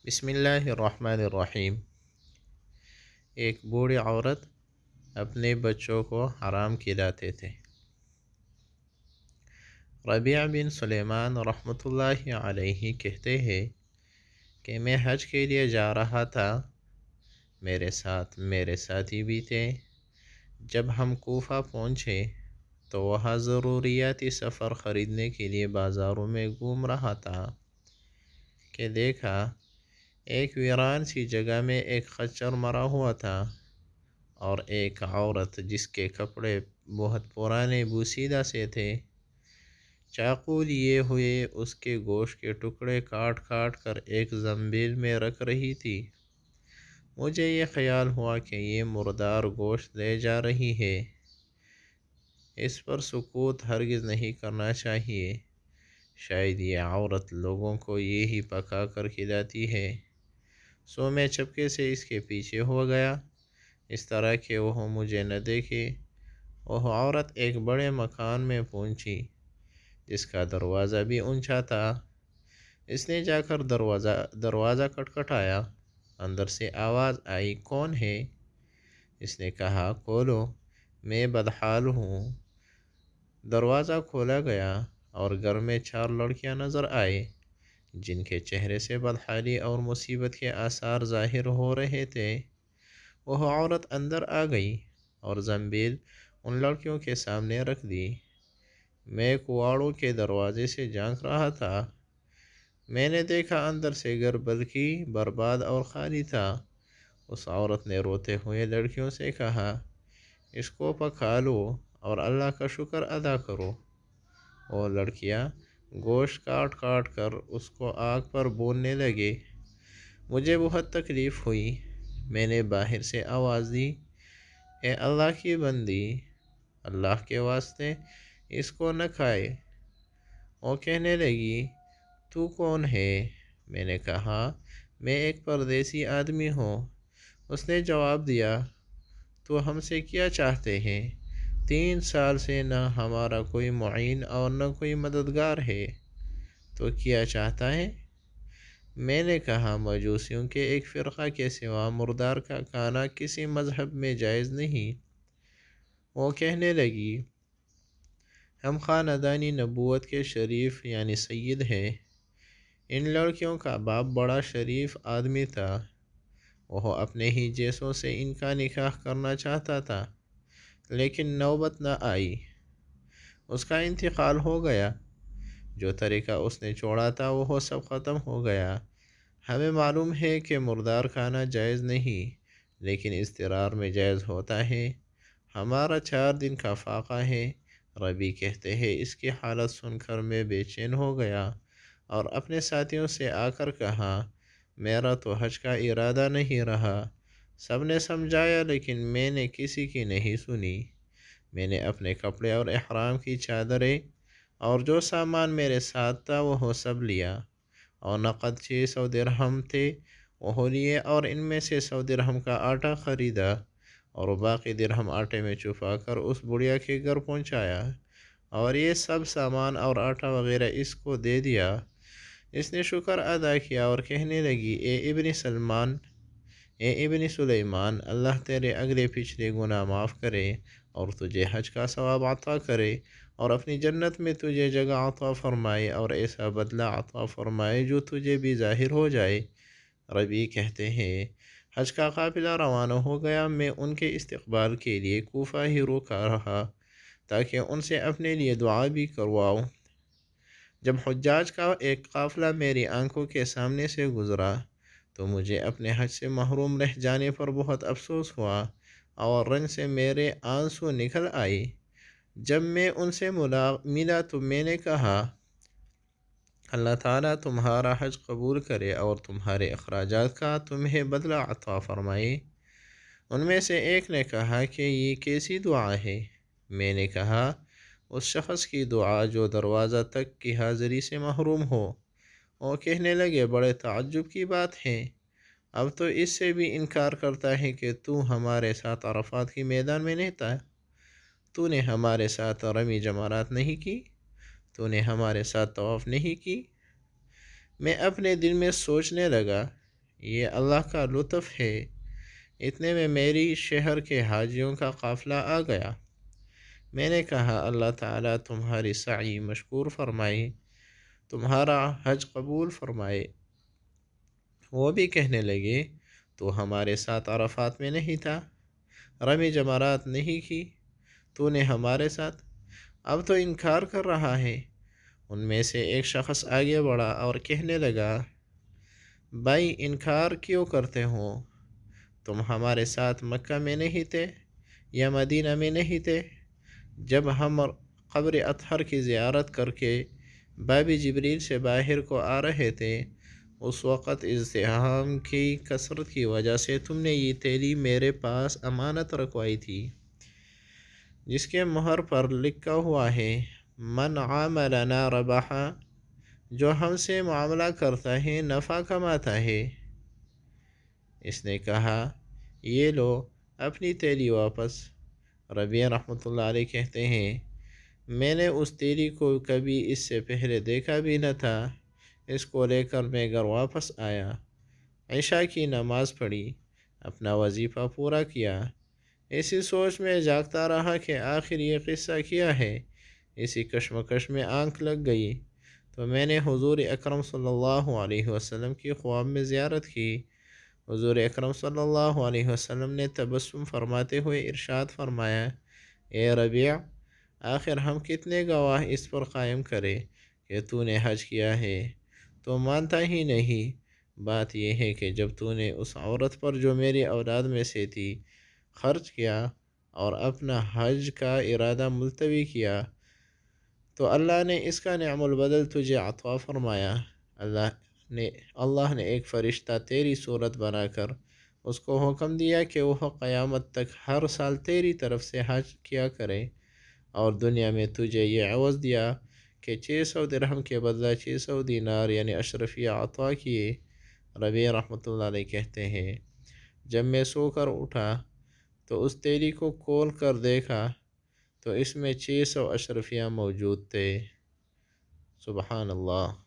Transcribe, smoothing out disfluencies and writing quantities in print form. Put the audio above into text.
بسم اللہ الرحمن الرحیم۔ ایک بوڑھی عورت اپنے بچوں کو حرام کھلاتے تھے۔ ربیع بن سلیمان رحمۃ اللہ علیہ کہتے ہیں کہ میں حج کے لیے جا رہا تھا، میرے ساتھ میرے ساتھی بھی تھے۔ جب ہم کوفہ پہنچے تو وہاں ضروریاتی سفر خریدنے کے لیے بازاروں میں گھوم رہا تھا کہ دیکھا ایک ویران سی جگہ میں ایک خچر مرا ہوا تھا اور ایک عورت جس کے کپڑے بہت پرانے بوسیدہ سے تھے، چاقو لیے ہوئے اس کے گوشت کے ٹکڑے کاٹ کاٹ کر ایک زنبیل میں رکھ رہی تھی۔ مجھے یہ خیال ہوا کہ یہ مردار گوشت لے جا رہی ہے، اس پر سکوت ہرگز نہیں کرنا چاہیے، شاید یہ عورت لوگوں کو یہی پکا کر کھلاتی ہے۔ سو میں چپکے سے اس کے پیچھے ہو گیا، اس طرح کہ وہ مجھے نہ دیکھے۔ وہ عورت ایک بڑے مکان میں پہنچی جس کا دروازہ بھی اونچا تھا۔ اس نے جا کر دروازہ کھٹکھٹایا، اندر سے آواز آئی، کون ہے؟ اس نے کہا، کھولو، میں بدحال ہوں۔ دروازہ کھولا گیا اور گھر میں 4 لڑکیاں نظر آئے جن کے چہرے سے بدحالی اور مصیبت کے آثار ظاہر ہو رہے تھے۔ وہ عورت اندر آ گئی اور زنبیل ان لڑکیوں کے سامنے رکھ دی۔ میں کواڑوں کے دروازے سے جھانک رہا تھا، میں نے دیکھا اندر سے گھر بلکہ برباد اور خالی تھا۔ اس عورت نے روتے ہوئے لڑکیوں سے کہا، اس کو پکا لو اور اللہ کا شکر ادا کرو۔ وہ لڑکیاں گوشت کاٹ کاٹ کر اس کو آگ پر بھوننے لگے۔ مجھے بہت تکلیف ہوئی۔ میں نے باہر سے آواز دی، اے اللہ کی بندی، اللہ کے واسطے اس کو نہ کھائے۔ وہ کہنے لگی، تو کون ہے؟ میں نے کہا، میں ایک پردیسی آدمی ہوں۔ اس نے جواب دیا، تو ہم سے کیا چاہتے ہیں؟ 3 سال سے نہ ہمارا کوئی معین اور نہ کوئی مددگار ہے، تو کیا چاہتا ہے؟ میں نے کہا، مجوسیوں کے ایک فرقہ کے سوا مردار کا کھانا کسی مذہب میں جائز نہیں۔ وہ کہنے لگی، ہم خاندانی نبوت کے شریف یعنی سید ہیں۔ ان لڑکیوں کا باپ بڑا شریف آدمی تھا، وہ اپنے ہی جیسوں سے ان کا نکاح کرنا چاہتا تھا، لیکن نوبت نہ آئی، اس کا انتقال ہو گیا۔ جو طریقہ اس نے چھوڑا تھا وہ سب ختم ہو گیا۔ ہمیں معلوم ہے کہ مردار کھانا جائز نہیں، لیکن اضطرار میں جائز ہوتا ہے۔ ہمارا 4 دن کا فاقہ ہے۔ ربی کہتے ہیں، اس کی حالت سن کر میں بے چین ہو گیا اور اپنے ساتھیوں سے آ کر کہا، میرا تو حج کا ارادہ نہیں رہا۔ سب نے سمجھایا لیکن میں نے کسی کی نہیں سنی۔ میں نے اپنے کپڑے اور احرام کی چادریں اور جو سامان میرے ساتھ تھا وہ سب لیا، اور نقد 600 درہم تھے وہ لیے، اور ان میں سے 100 درہم کا آٹا خریدا اور باقی درہم آٹے میں چھپا کر اس بڑھیا کے گھر پہنچایا، اور یہ سب سامان اور آٹا وغیرہ اس کو دے دیا۔ اس نے شکر ادا کیا اور کہنے لگی، اے ابن سلیمان، اللہ تیرے اگلے پچھلے گناہ معاف کرے اور تجھے حج کا ثواب عطا کرے، اور اپنی جنت میں تجھے جگہ عطا فرمائے اور ایسا بدلہ عطا فرمائے جو تجھے بھی ظاہر ہو جائے۔ ربی کہتے ہیں، حج کا قافلہ روانہ ہو گیا۔ میں ان کے استقبال کے لیے کوفہ ہی رکا رہا تاکہ ان سے اپنے لیے دعا بھی کرواؤں۔ جب حجاج کا ایک قافلہ میری آنکھوں کے سامنے سے گزرا تو مجھے اپنے حج سے محروم رہ جانے پر بہت افسوس ہوا اور رنگ سے میرے آنسو نکل آئے۔ جب میں ان سے ملا تو میں نے کہا، اللہ تعالیٰ تمہارا حج قبول کرے اور تمہارے اخراجات کا تمہیں بدلہ عطا فرمائے۔ ان میں سے ایک نے کہا کہ یہ کیسی دعا ہے؟ میں نے کہا، اس شخص کی دعا جو دروازہ تک کی حاضری سے محروم ہو۔ وہ کہنے لگے، بڑے تعجب کی بات ہے، اب تو اس سے بھی انکار کرتا ہے کہ تو ہمارے ساتھ عرفات کی میدان میں نہیں تھا، تو نے ہمارے ساتھ رمی جمرات نہیں کی، تو نے ہمارے ساتھ طواف نہیں کی۔ میں اپنے دل میں سوچنے لگا، یہ اللہ کا لطف ہے۔ اتنے میں میری شہر کے حاجیوں کا قافلہ آ گیا۔ میں نے کہا اللہ تعالیٰ تمہاری سعی مشکور فرمائے، تمہارا حج قبول فرمائے۔ وہ بھی کہنے لگے تو ہمارے ساتھ عرفات میں نہیں تھا، رمی جمرات نہیں کی، تو نے ہمارے ساتھ، اب تو انکار کر رہا ہے۔ ان میں سے ایک شخص آگے بڑھا اور کہنے لگا بھائی انکار کیوں کرتے ہو؟ تم ہمارے ساتھ مکہ میں نہیں تھے یا مدینہ میں نہیں تھے جب ہم قبر اطہر کی زیارت کر کے باب جبریل سے باہر کو آ رہے تھے؟ اس وقت ازدحام کی کثرت کی وجہ سے تم نے یہ تیلی میرے پاس امانت رکھوائی تھی، جس کے مہر پر لکھا ہوا ہے من عاملنا ربحا، جو ہم سے معاملہ کرتا ہے نفع کماتا ہے۔ اس نے کہا یہ لو اپنی تیلی واپس۔ ربیع رحمۃ اللہ علیہ کہتے ہیں میں نے اس تیلی کو کبھی اس سے پہلے دیکھا بھی نہ تھا۔ اس کو لے کر میں گھر واپس آیا، عشاء کی نماز پڑھی، اپنا وظیفہ پورا کیا، اسی سوچ میں جاگتا رہا کہ آخر یہ قصہ کیا ہے۔ اسی کشمکش میں آنکھ لگ گئی تو میں نے حضور اکرم صلی اللہ علیہ وسلم کی خواب میں زیارت کی۔ حضور اکرم صلی اللہ علیہ وسلم نے تبسم فرماتے ہوئے ارشاد فرمایا اے ربیع، آخر ہم کتنے گواہ اس پر قائم کرے کہ تو نے حج کیا ہے؟ تو مانتا ہی نہیں۔ بات یہ ہے کہ جب تو نے اس عورت پر جو میری اولاد میں سے تھی خرچ کیا اور اپنا حج کا ارادہ ملتوی کیا تو اللہ نے اس کا نعم البدل تجھے عطا فرمایا۔ اللہ نے ایک فرشتہ تیری صورت بنا کر اس کو حکم دیا کہ وہ قیامت تک ہر سال تیری طرف سے حج کیا کرے، اور دنیا میں تجھے یہ عوض دیا کہ 600 درہم کے بدلہ 600 دینار یعنی اشرفیہ عطا کیے۔ ربیع رحمۃ اللہ علیہ کہتے ہیں جب میں سو کر اٹھا تو اس تیلی کو کھول کر دیکھا تو اس میں 600 اشرفیہ موجود تھے۔ سبحان اللہ۔